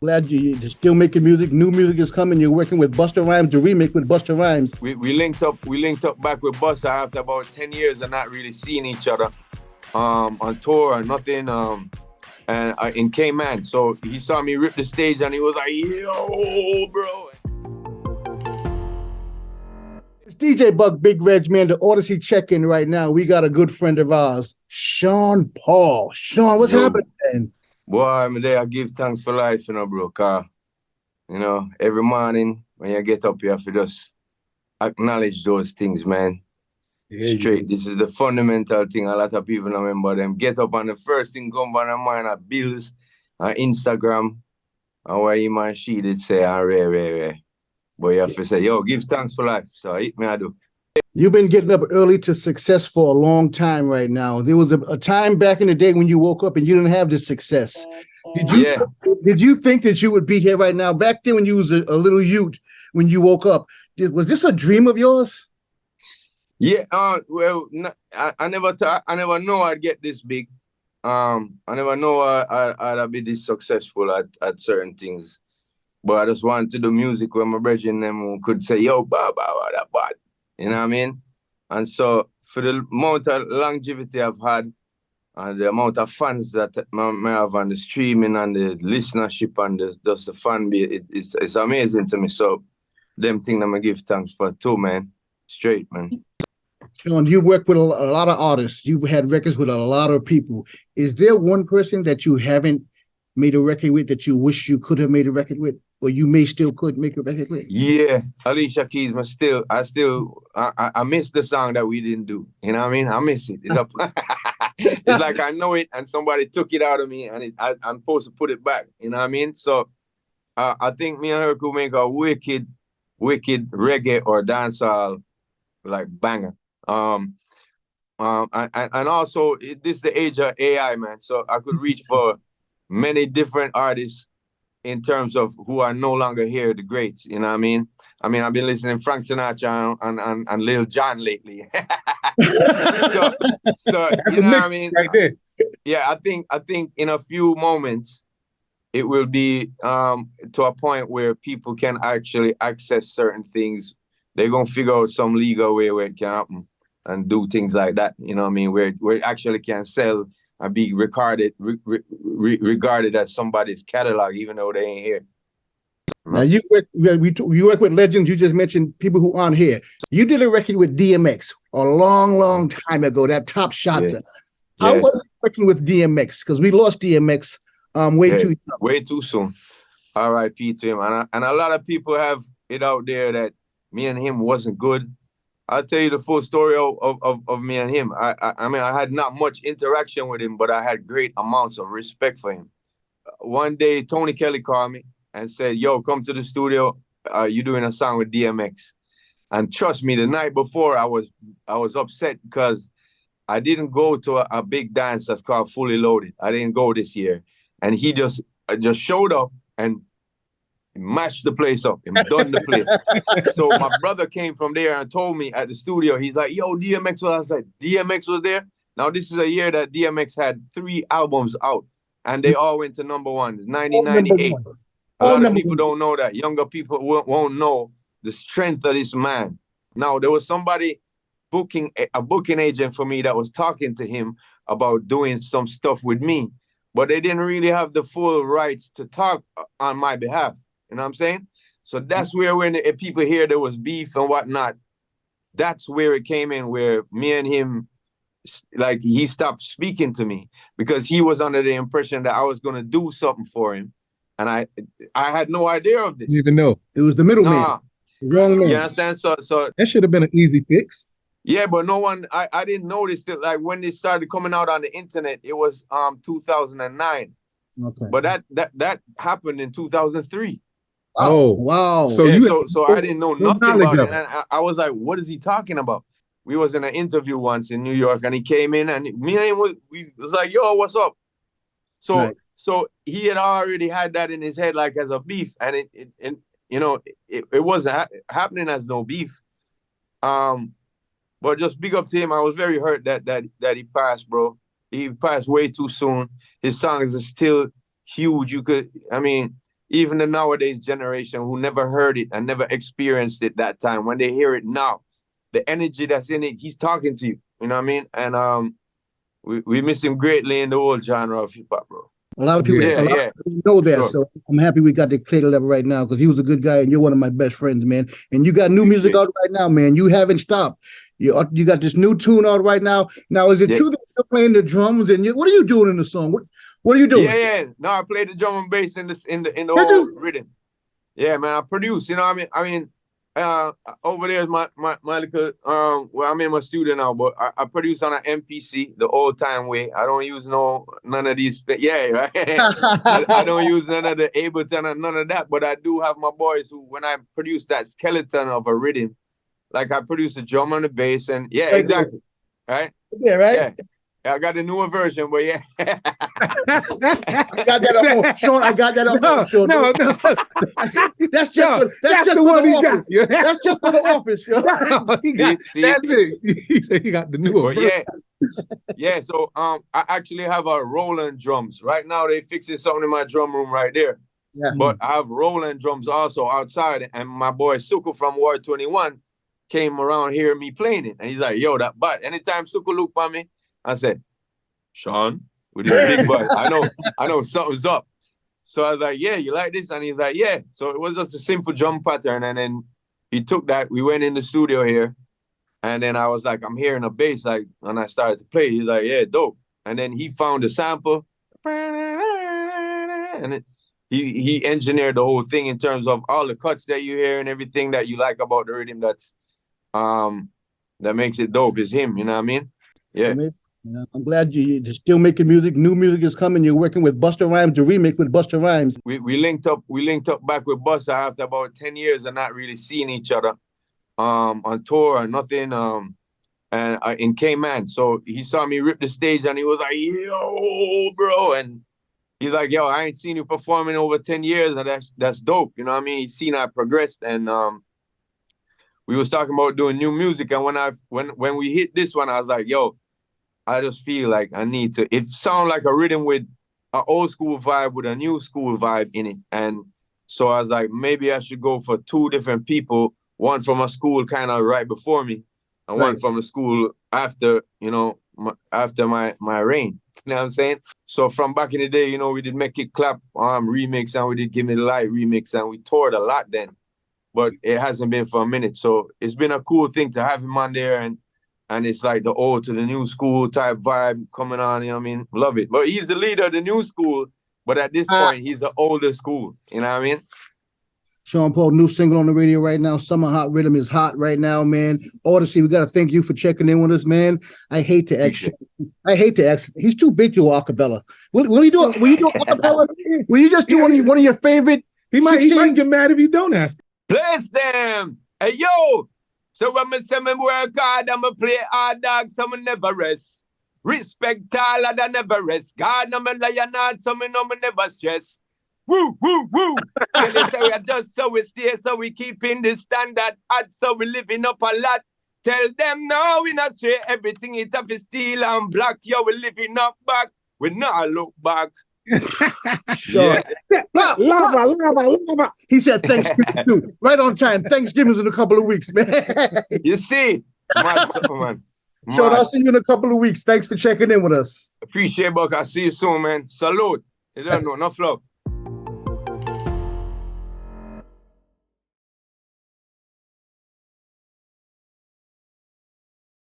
Glad you're still making music. New music is coming. You're working with Busta Rhymes, the remake with Busta Rhymes. We linked up back with Busta after about 10 years of not really seeing each other on tour or nothing. And in Cayman. So he saw me rip the stage and he was like, yo, bro. It's DJ Buck, Big Reg, man, the Audacy check-in right now. We got a good friend of ours, Sean Paul. Sean, what's happening, man? Boy, I'm there. I give thanks for life, bro. Cause, every morning when you get up, you have to just acknowledge those things, man. Yeah, straight. This is the fundamental thing. A lot of people don't remember them. Get up and the first thing come on their mind are bills, Instagram, and where you man she did say, rare. But you have to say, yo, give thanks for life. So it me I do. You've been getting up early to success for a long time right now. There was a time back in the day when you woke up and you didn't have this success. Did you think that you would be here right now? Back then when you was a little youth, when you woke up, was this a dream of yours? Yeah, well, I never thought, I never know I'd get this big. I never know I'd be this successful at certain things. But I just wanted to do music where my brethren them could say, yo, that bad. You know what I mean? And so for the amount of longevity I've had and the amount of fans that I have on the streaming and the listenership and just the fan base, it's amazing to me. So them things I'm going to give thanks for too, man. Straight, man. Sean, you work with a lot of artists. You've had records with a lot of people. Is there one person that you haven't made a record with that you wish you could have made a record with, or you may still could make a record with? Yeah, Alicia Keys, but I miss the song that we didn't do. You know what I mean? I miss it. It's like I know it and somebody took it out of me and I'm supposed to put it back. You know what I mean? So I think me and her could make a wicked reggae or dancehall like banger. And also this is the age of AI, man. So I could reach for many different artists in terms of who are no longer here, the greats. You know what I mean? I've been listening to Frank Sinatra and Lil Jon lately. so you know what I mean? Right there. Yeah, I think in a few moments it will be to a point where people can actually access certain things. They're gonna figure out some legal way where it can happen and do things like that. You know what I mean? Where it actually can sell and be regarded as somebody's catalog, even though they ain't here. Now you work with legends. You just mentioned people who aren't here. You did a record with DMX a long time ago. That Top Shot. Yeah. How was it working with DMX? Because we lost DMX way too soon. R.I.P. to him. And a lot of people have it out there that me and him wasn't good. I'll tell you the full story of me and him. I mean, I had not much interaction with him, but I had great amounts of respect for him. One day, Tony Kelly called me and said, yo, come to the studio. You're doing a song with DMX. And trust me, the night before, I was upset because I didn't go to a big dance that's called Fully Loaded. I didn't go this year. And he just showed up and mashed the place up and done the place. So my brother came from there and told me at the studio, he's like, yo, DMX was. I said, DMX was there? Now, this is a year that DMX had 3 albums out, and they all went to number one. It's 1998. A lot of people don't know that. Younger people won't know the strength of this man. Now, there was somebody a booking agent for me that was talking to him about doing some stuff with me, but they didn't really have the full rights to talk on my behalf. You know what I'm saying? So that's where when people hear there was beef and whatnot, that's where it came in, where me and him, like, he stopped speaking to me because he was under the impression that I was going to do something for him. And I had no idea of this. You didn't even know. It was the middleman. Wrong man. You understand? So that should have been an easy fix. Yeah, but no one, I didn't notice that, like, when it started coming out on the internet, it was 2009. Okay. But that happened in 2003. Oh, wow. So I didn't know nothing about it. And I was like, what is he talking about? We was in an interview once in New York and he came in and me and him was like, yo, what's up? So he had already had that in his head, like, as a beef. And it wasn't happening as no beef. But just big up to him. I was very hurt that he passed, bro. He passed way too soon. His songs are still huge. even the nowadays generation who never heard it and never experienced it that time, when they hear it now, the energy that's in it, he's talking to you. You know what I mean? And we miss him greatly in the old genre of hip hop, bro. A lot of people, know that, sure. So I'm happy we got to clear the level right now because he was a good guy and you're one of my best friends, man. And you got new music out right now, man. You haven't stopped. You got this new tune out right now. Now, is it true that you're playing the drums and what are you doing in the song? What are you doing? Yeah. No, I play the drum and bass in the whole rhythm. Yeah, man, I produce. You know what I mean? Over there is my little well, I'm in my studio now, but I produce on an MPC the old time way. I don't use none of these. Yeah, right. I don't use none of the Ableton and none of that. But I do have my boys who, when I produce that skeleton of a rhythm, like I produce the drum and the bass, and exactly, right. Yeah, right. Yeah, I got a newer version, but yeah. I got that on Sean. I got that on Sean. No. That's just the one he got. That's just for the office, yo. See, that's it. He said he got the newer version. Yeah. So I actually have a Roland drums. Right now they fixing something in my drum room right there. Yeah. But I have Roland drums also outside, and my boy Suku from Ward 21 came around hearing me playing it. And he's like, yo, that but anytime Suku look for me, I said, Sean, with his big butt, I know something's up. So I was like, yeah, you like this? And he's like, yeah. So it was just a simple drum pattern. And then he took that. We went in the studio here. And then I was like, I'm hearing a bass. Like, and I started to play. He's like, yeah, dope. And then he found a sample. And he engineered the whole thing in terms of all the cuts that you hear and everything that you like about the rhythm that makes it dope is him. You know what I mean? Yeah. I'm glad you're still making music. New music is coming. You're working with Busta Rhymes, the remake with Busta Rhymes. We linked up back with Busta after about 10 years of not really seeing each other on tour or nothing. And in Cayman. So he saw me rip the stage and he was like, yo, bro. And he's like, yo, I ain't seen you performing over 10 years. And that's dope. You know what I mean? He's seen I progressed. And we was talking about doing new music. And when we hit this one, I was like, yo, I just feel like I need to. It sounds like a rhythm with an old school vibe with a new school vibe in it. And so I was like, maybe I should go for two different people, one from a school kind of right before me and one from the school after, after my reign. You know what I'm saying? So from back in the day, we did Make It Clap remix and we did Give Me the Light remix and we toured a lot then. But it hasn't been for a minute. So it's been a cool thing to have him on there and it's like the old to the new school type vibe coming on, you know what I mean? Love it. But he's the leader of the new school, but at this point, he's the older school. You know what I mean? Sean Paul, new single on the radio right now. Summer Hot Rhythm is hot right now, man. Audacy, we got to thank you for checking in with us, man. I hate to ask. He's too big to do acapella. Will you do acapella? Will you just do one of your favorite? He might get mad if you don't ask. Bless them. Hey, yo. So when I say me work hard, I'ma play hard, dog, so me never rest. Respect all and I never rest. God, no me lion not, so me no me never stress. Woo, woo, woo. Tell they say we are just so we stay, so we keeping the standard hot, so we living up a lot. Tell them no, we not straight, everything is up is steel and black. Yo, we living up back, we not look back. Sure. Lava. He said Thanksgiving too. Right on time. Thanksgiving's in a couple of weeks, man. You see? Man. Sean, I'll see you in a couple of weeks. Thanks for checking in with us. Appreciate it, Buck. I'll see you soon, man. Salute. You don't know, enough love.